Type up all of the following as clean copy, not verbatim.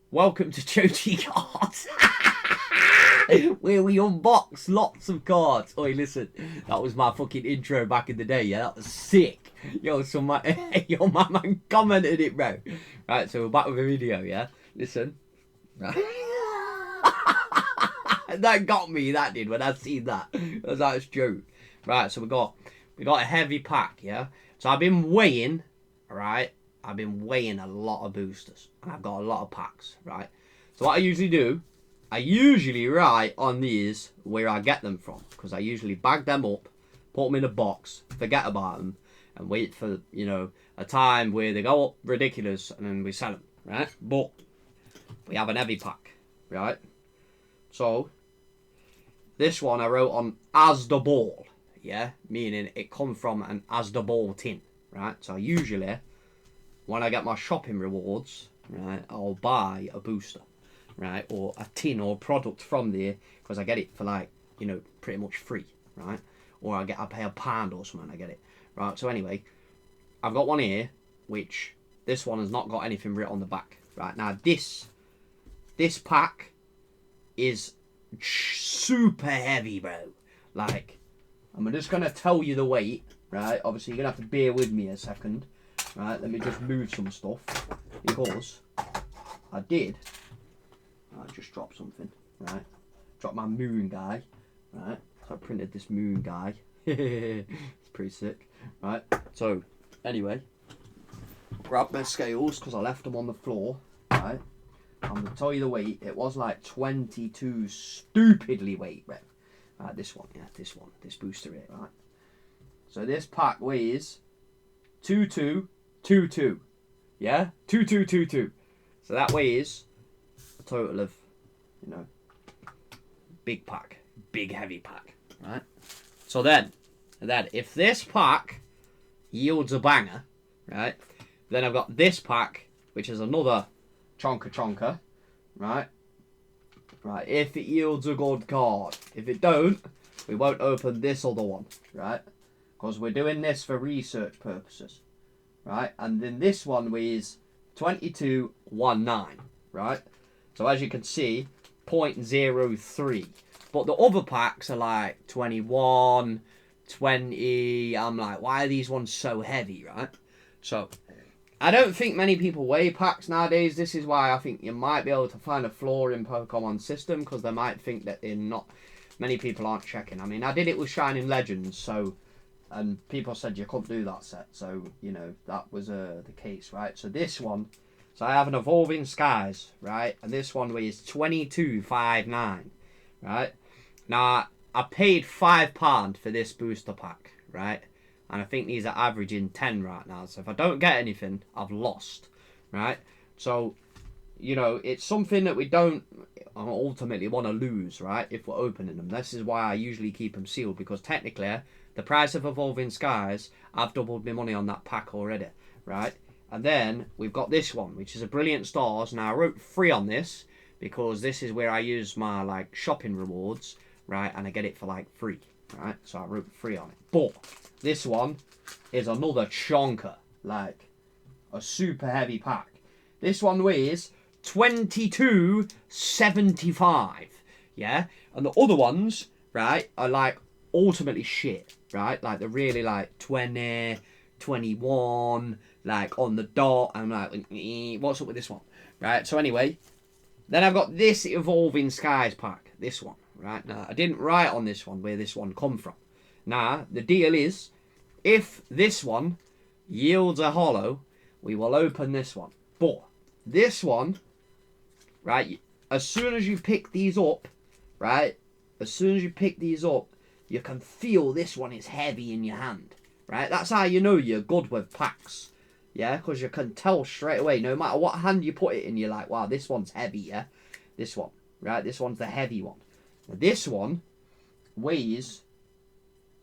Welcome to Choji Cards, where we unbox lots of cards. Oi, listen, that was my fucking intro back in the day, yeah? That was sick. Yo, my man commented it, bro. Right, so we're back with a video, yeah? Listen. That got me, that did, when I seen that. That was like a joke. Right, so we got a heavy pack, yeah? So I've been weighing, right? I've been weighing a lot of boosters, and I've got a lot of packs, right? So what I usually do, I usually write on these where I get them from, because I usually bag them up, put them in a box, forget about them, and wait for, you know, a time where they go up ridiculous, and then we sell them, right? But we have an heavy pack, right? So this one I wrote on Asda Ball, yeah? Meaning it come from an Asda Ball tin, right? So usually, when I get my shopping rewards, right, I'll buy a booster, right, or a tin or product from there, because I get it for, like, you know, pretty much free, right, or I pay £1 or something, I get it, right. So anyway, I've got one here, which this one has not got anything written on the back, right. Now this pack is super heavy, bro. Like, I'm just gonna tell you the weight, right. Obviously you're gonna have to bear with me a second. Right, let me just move some stuff, because I just dropped something, right, dropped my moon guy, right, so I printed this moon guy, it's pretty sick, right, so, anyway, grab my scales, because I left them on the floor, right, I'm going to tell you the weight, it was like 22 stupidly weight, right, this booster here, right, so this pack weighs 2222, yeah, 2222. So that weighs a total of, you know, big pack, big heavy pack, right? So then if this pack yields a banger, right? Then I've got this pack, which is another chonka, right? Right. If it yields a good card, if it don't, we won't open this other one, right? Because we're doing this for research purposes. Right, and then this one weighs 2219, right? So as you can see, 0.03. But the other packs are like 21, 20. I'm like, why are these ones so heavy, right? So I don't think many people weigh packs nowadays. This is why I think you might be able to find a flaw in Pokemon system, because they might think that they're not. Many people aren't checking. I mean, I did it with Shining Legends, so. And people said you couldn't do that set, so, you know, that was the case, right? So this one, so I have an Evolving Skies, right? And this one weighs 2259, right? Now, I paid £5 for this booster pack, right? And I think these are averaging 10 right now. So if I don't get anything, I've lost, right? So, you know, it's something that we don't ultimately want to lose, right? If we're opening them. This is why I usually keep them sealed, because technically the price of Evolving Skies, I've doubled my money on that pack already, right? And then we've got this one, which is a Brilliant Stars. Now I wrote free on this because this is where I use my, like, shopping rewards, right? And I get it for, like, free, right? So I wrote free on it. But this one is another chonker, like a super heavy pack. This one weighs 2275, yeah? And the other ones, right, are like ultimately shit, right? Like they're really like 20, 21, like on the dot. I'm like, what's up with this one, right? So anyway, then I've got this Evolving Skies pack, this one, right? Now I didn't write on this one where this one come from. Now the deal is, if this one yields a holo, we will open this one. But this one, right, as soon as you pick these up, right, you can feel this one is heavy in your hand, right? That's how you know you're good with packs, yeah? Because you can tell straight away, no matter what hand you put it in, you're like, wow, this one's heavy, yeah? This one, right? This one's the heavy one. Now, this one weighs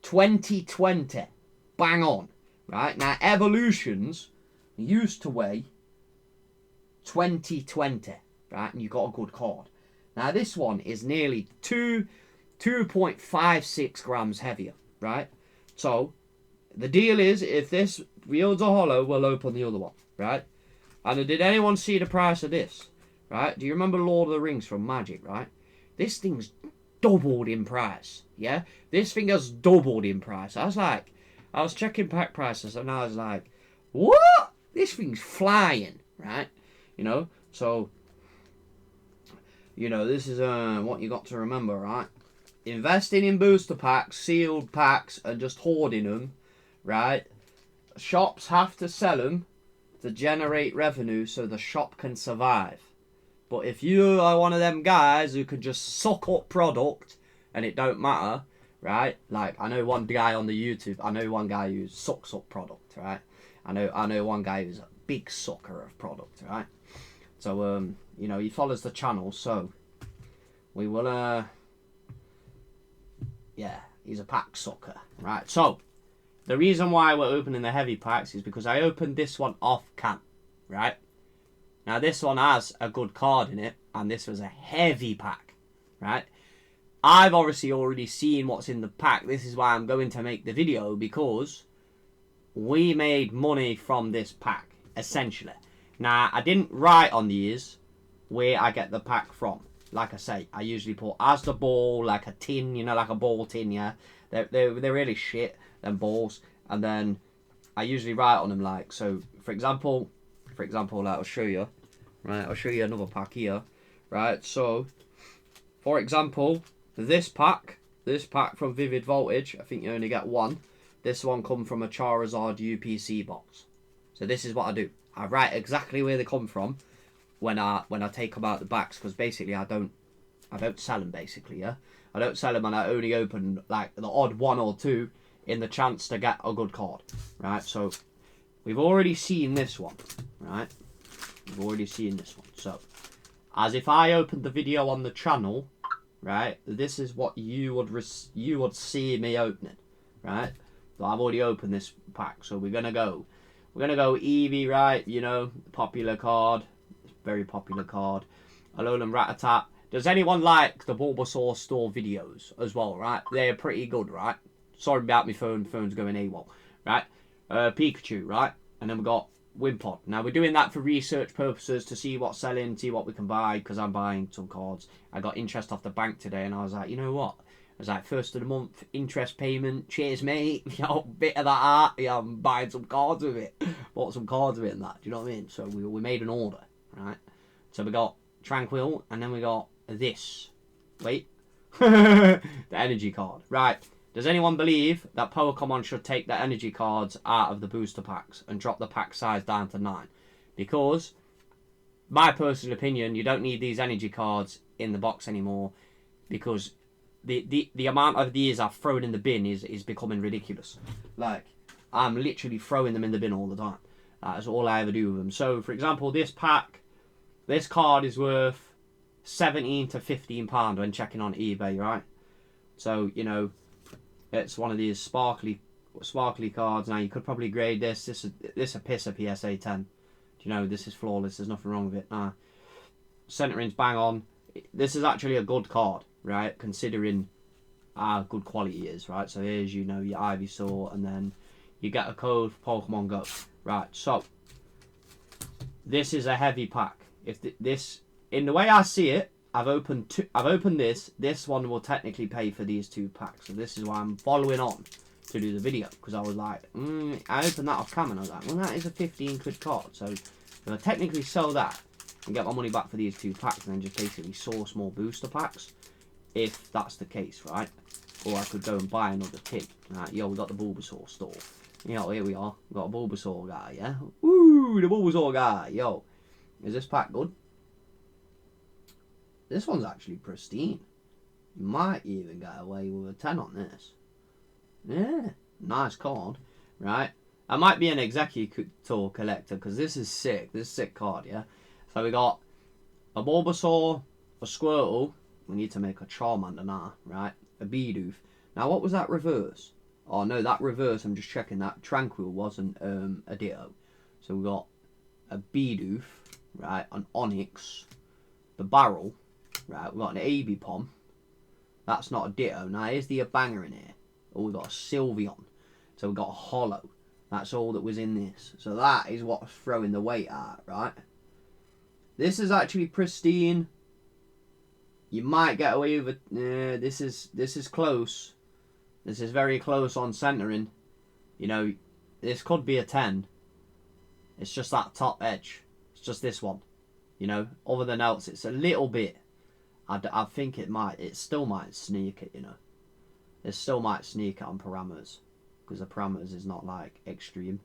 2020, bang on, right? Now, Evolutions used to weigh 2020, right? And you got a good card. Now, this one is nearly 2.56 grams heavier, right? So the deal is, if this yields a holo, we'll open the other one, right? And did anyone see the price of this? right? Do you remember Lord of the Rings from Magic, right? This thing's doubled in price, yeah? This thing has doubled in price. I was checking pack prices and I was like, what? This thing's flying, right? You know, so, you know, this is what you got to remember, right? Investing in booster packs, sealed packs, and just hoarding them, right? Shops have to sell them to generate revenue so the shop can survive. But if you are one of them guys who can just suck up product and it don't matter, right? Like, I know one guy on the YouTube, I know one guy who sucks up product, right? I know one guy who's a big sucker of product, right? So, you know, he follows the channel, so we will, yeah, he's a pack sucker, right? So, the reason why we're opening the heavy packs is because I opened this one off cam, right? Now, this one has a good card in it, and this was a heavy pack, right? I've obviously already seen what's in the pack. This is why I'm going to make the video, because we made money from this pack, essentially. Now, I didn't write on these where I get the pack from. Like I say, I usually put as the ball, like a tin, you know, like a ball tin, yeah? They're really shit, them balls. And then I usually write on them, like, so, for example, like, I'll show you. Right, I'll show you another pack here. Right, so, for example, this pack from Vivid Voltage, I think you only get one. This one come from a Charizard UPC box. So this is what I do. I write exactly where they come from when I take them out the backs, because basically I don't sell them, basically, yeah? I don't sell them, and I only open like the odd one or two in the chance to get a good card. Right, so we've already seen this one, right? We've already seen this one. So, as if I opened the video on the channel, right? This is what you would see me opening, right? So I've already opened this pack, so we're gonna go Eevee, right? You know, popular card, very popular card. Alolan Rattata. Does anyone like the Bulbasaur store videos as well, right? They're pretty good, right? Sorry about my phone's going AWOL, right? Pikachu, right? And then we got Wimpod. Now, we're doing that for research purposes to see what's selling, see what we can buy, because I'm buying some cards. I got interest off the bank today, and I was like, you know what? I was like, first of the month, interest payment, cheers, mate. You know, bit of that art. Yeah, I'm buying some cards with it. Bought some cards with it and that. Do you know what I mean? So we made an order, right? So we got Tranquil, and then we got this. Wait. The energy card. Right. Does anyone believe that Pokemon should take the energy cards out of the booster packs and drop the pack size down to 9? Because, my personal opinion, you don't need these energy cards in the box anymore, because the amount of these I've thrown in the bin is becoming ridiculous. Like, I'm literally throwing them in the bin all the time. That's all I ever do with them. So, for example, this pack, this card is worth £17 to £15 when checking on eBay, right? So, you know, it's one of these sparkly cards. Now, you could probably grade this. This is a pisser PSA 10. Do you know, this is flawless. There's nothing wrong with it. Nah. Centering's bang on. This is actually a good card, right? Considering how good quality is, right? So here's, you know, your Ivysaur, and then you get a code for Pokemon Go. Right, so this is a heavy pack. If this, in the way I see it, I've opened this. This one will technically pay for these 2 packs. So this is why I'm following on to do the video. Because I was like, I opened that off camera and I was like, well, that is a 15 quid card. So if I technically sell that and get my money back for these 2 packs, and then just basically source more booster packs, if that's the case, right? Or I could go and buy another tin. Right, yo, we got the Bulbasaur store. Yo, here we are. We got a Bulbasaur guy, yeah? Woo, the Bulbasaur guy. Yo, is this pack good? This one's actually pristine. You might even get away with a 10 on this. Yeah, nice card, right? I might be an executor collector, because this is sick. This is a sick card, yeah? So we got a Bulbasaur, a Squirtle. We need to make a Charmander now, right? A Bidoof. Now, what was that reverse? Oh, no, that reverse, I'm just checking that. Tranquil wasn't a Ditto. So we got a Bidoof, right? An Onyx. The Barrel. Right, we've got an Abipom. That's not a Ditto. Now, here's the banger in here. Oh, we've got a Sylveon. So we've got a Hollow. That's all that was in this. So that is what's throwing the weight at, right? This is actually pristine. You might get away with it. This is close. This is very close on centering. You know, this could be a 10. It's just that top edge. It's just this one. You know, other than else, it's a little bit. I think it still might sneak it, you know. It still might sneak it on parameters. Because the parameters is not like extreme.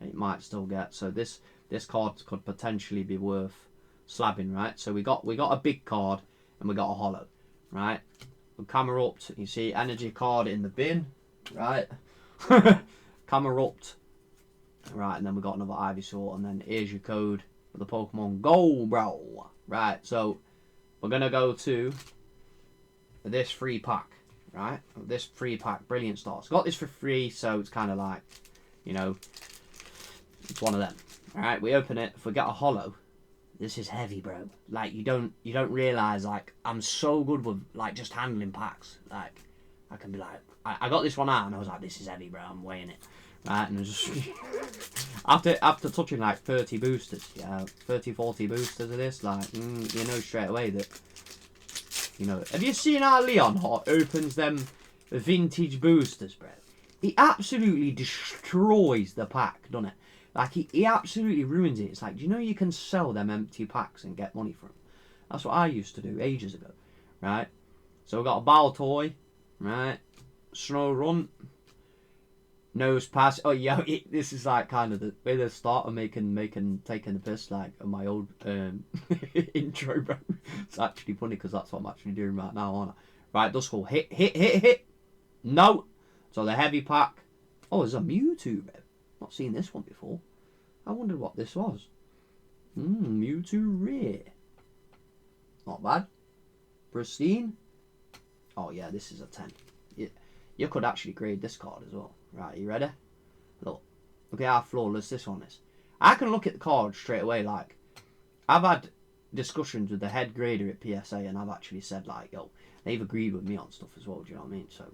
It might still get. So this card could potentially be worth slabbing, right? So we got a big card and we got a hollow, right? We camera upped. You see energy card in the bin, right? Camera upped. Right, and then we got another Ivysaur, and then here's your code for the Pokemon Go, bro. Right, so we're gonna go to this free pack, right? This free pack, Brilliant Stars. Got this for free, so it's kind of like, you know, it's one of them. All right, we open it. If we get a hollow, this is heavy, bro. Like you don't realize, like I'm so good with like just handling packs. Like I can be like, I got this one out, and I was like, this is heavy, bro. I'm weighing it. Right, and just after touching like 30 boosters, 30, 40 boosters of this, like you know straight away that, you know. Have you seen how Leon Hot opens them vintage boosters, bro? He absolutely destroys the pack, doesn't it? Like he absolutely ruins it. It's like, do you know you can sell them empty packs and get money from them? That's what I used to do ages ago, right? So we got a Baltoy, right? Snorunt. Nose pass. Oh yeah, this is like kind of the way they start of taking the piss like on my old intro, bro. It's actually funny because that's what I'm actually doing right now, aren't I? Right, Duskull, hit. No. So the heavy pack. Oh, there's a Mewtwo, bro. Not seen this one before. I wondered what this was. Mewtwo Rare. Not bad. Pristine. Oh yeah, this is a 10. You could actually grade this card as well. Right, you ready? Look at how flawless this one is. I can look at the card straight away. Like, I've had discussions with the head grader at PSA, and I've actually said like, yo, they've agreed with me on stuff as well. Do you know what I mean? So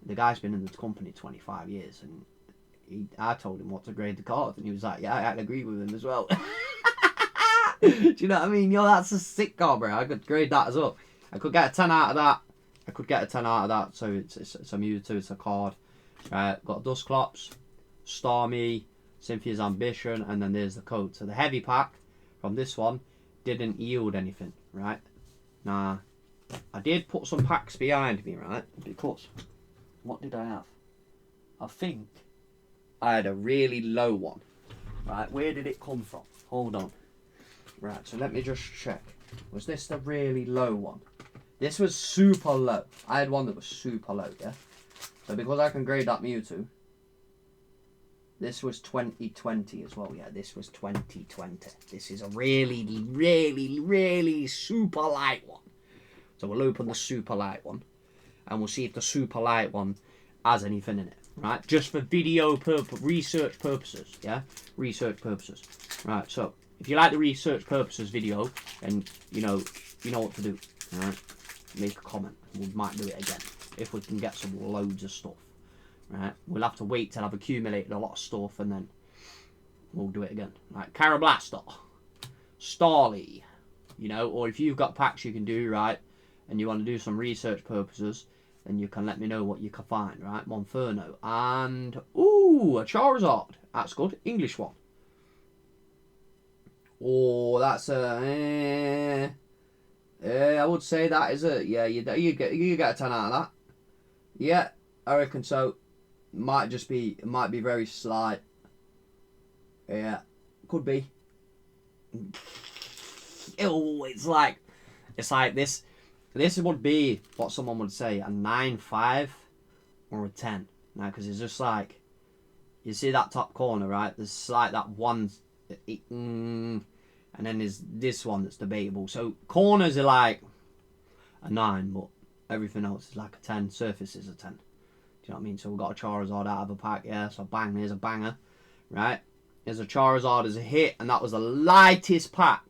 the guy's been in the company 25 years, and I told him what to grade the card, and he was like, yeah, I agree with him as well. Do you know what I mean? Yo, that's a sick card, bro. I could grade that as well. I could get a 10 out of that. So it's a Mewtwo, it's a card. Got Dusclops, Starmie, Cynthia's Ambition, and then there's the code. So the heavy pack from this one didn't yield anything, right? Nah, I did put some packs behind me, right? Because what did I have? I think I had a really low one, right? Where did it come from? Hold on. Right, so let me just check. Was this the really low one? This was super low. I had one that was super low, yeah? So because I can grade that Mewtwo, this was 2020 as well, yeah? This was 2020. This is a really, really, really super light one. So we'll open the super light one, and we'll see if the super light one has anything in it, right? Just for video research purposes, yeah? Research purposes. Right, so if you like the research purposes video, and you know what to do, alright? Make a comment. We might do it again if we can get some loads of stuff. Right? We'll have to wait till I've accumulated a lot of stuff, and then we'll do it again. Right, Karablaster, Starly, you know, or if you've got packs you can do, right, and you want to do some research purposes, then you can let me know what you can find, right? Monferno, and ooh, a Charizard. That's good. English one. Oh, that's a. I would say that is a you get a 10 out of that. Yeah, I reckon so. It might be very slight. Yeah, could be. Oh, it's like this. This would be what someone would say a 9.5 or a 10. Now, because it's just like, you see that top corner, right? There's like that one. And then there's this one that's debatable. So corners are like a 9, but everything else is like a 10. Surface is a 10. Do you know what I mean? So we've got a Charizard out of a pack, yeah. So bang, there's a banger, right? There's a Charizard as a hit, and that was the lightest pack.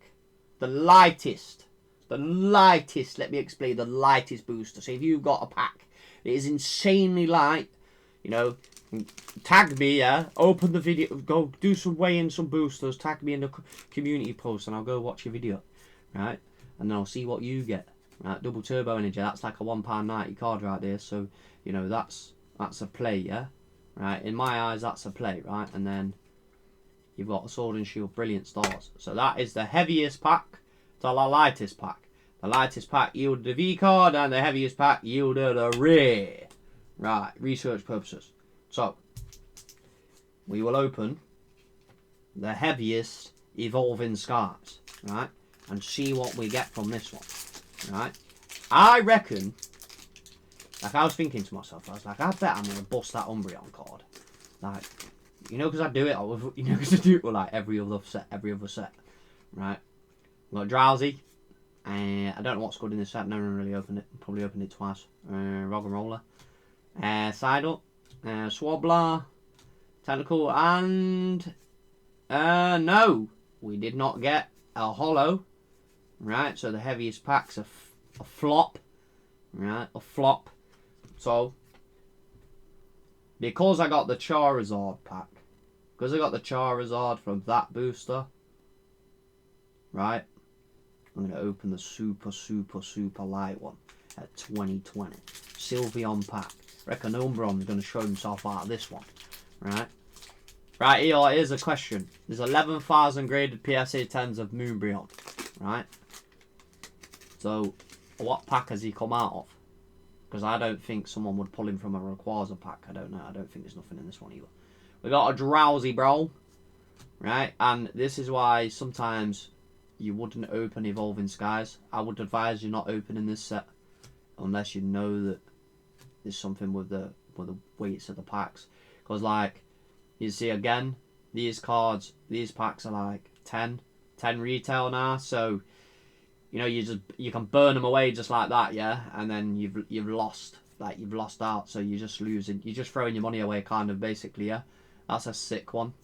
The lightest. Let me explain, the lightest booster. So if you've got a pack that is insanely light, you know, tag me, yeah, open the video, go do some weigh in some boosters, tag me in the community post, and I'll go watch your video. right? And then I'll see what you get. Right, double turbo energy, that's like a £1.90 card right there, so you know that's a play, yeah? Right, in my eyes that's a play, right? And then you've got a Sword and Shield Brilliant Stars. So that is the heaviest pack to the lightest pack. The lightest pack yielded a V card and the heaviest pack yielded a rare. Right, research purposes. So we will open the heaviest Evolving Skies, right? And see what we get from this one. Right, I reckon, like I was thinking to myself, I was like, I bet I'm going to bust that Umbreon card. Like, you know, because I do it, because I do it with like every other set, right? I've got Drowsy, I don't know what's good in this set, never really opened it, probably opened it twice. Roggenrola, Psyduck, Swabbler, Tentacle, and, no, we did not get a holo. Right, so the heaviest pack's a flop. Right, a flop. So, because I got the Charizard pack, because I got the Charizard from that booster, right, I'm going to open the super light one at 2020. Sylveon pack. Reckon Umbreon's going to show himself out of this one. Right. Right, here's a question. There's 11,000 graded PSA 10s of Moonbreon. Right. So, what pack has he come out of? Because I don't think someone would pull him from a Rayquaza pack. I don't know. I don't think there's nothing in this one either. We got a Drowsy, bro. Right? And this is why sometimes you wouldn't open Evolving Skies. I would advise you not opening this set unless you know that there's something with the weights of the packs. Because, like, you see again, these cards, these packs are like 10 retail now. So, you know, you can burn them away just like that, yeah, and then you've lost out, so you're just losing, you're just throwing your money away, kind of, basically, yeah. That's a sick one,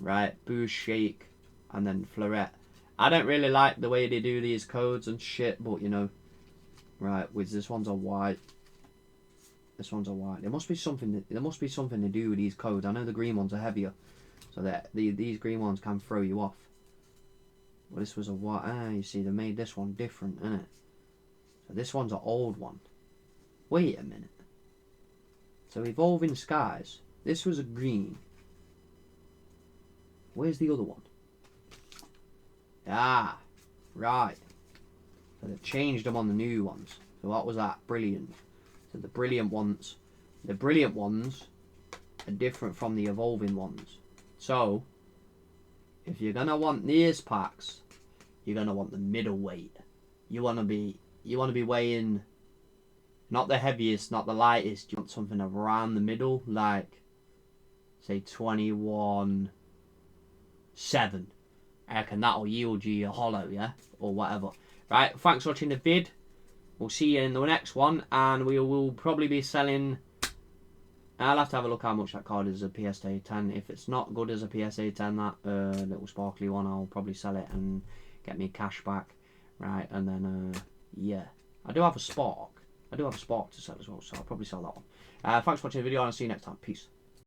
right? Boost, Shake, and then Floret. I don't really like the way they do these codes and shit, but you know, right? With this one's a white. This one's a white. There must be something. There must be something to do with these codes. I know the green ones are heavier, so that these green ones can throw you off. Well, this was a white. You see, they made this one different, innit? So this one's an old one. Wait a minute. So Evolving Skies. This was a green. Where's the other one? Ah, right. So they've changed them on the new ones. So what was that? Brilliant. So the brilliant ones are different from the evolving ones. So if you're gonna want these packs, you're gonna want the middleweight. You wanna be weighing not the heaviest, not the lightest. You want something around the middle, like say 21.7. I reckon that'll yield you a holo, yeah, or whatever. Right, thanks for watching the vid. We'll see you in the next one, and we will probably be selling. I'll have to have a look how much that card is a PSA 10. If it's not good as a PSA 10, that little sparkly one, I'll probably sell it and get me cash back. Right, and then, yeah. I do have a Spark. I do have a Spark to sell as well, so I'll probably sell that one. Thanks for watching the video, and I'll see you next time. Peace.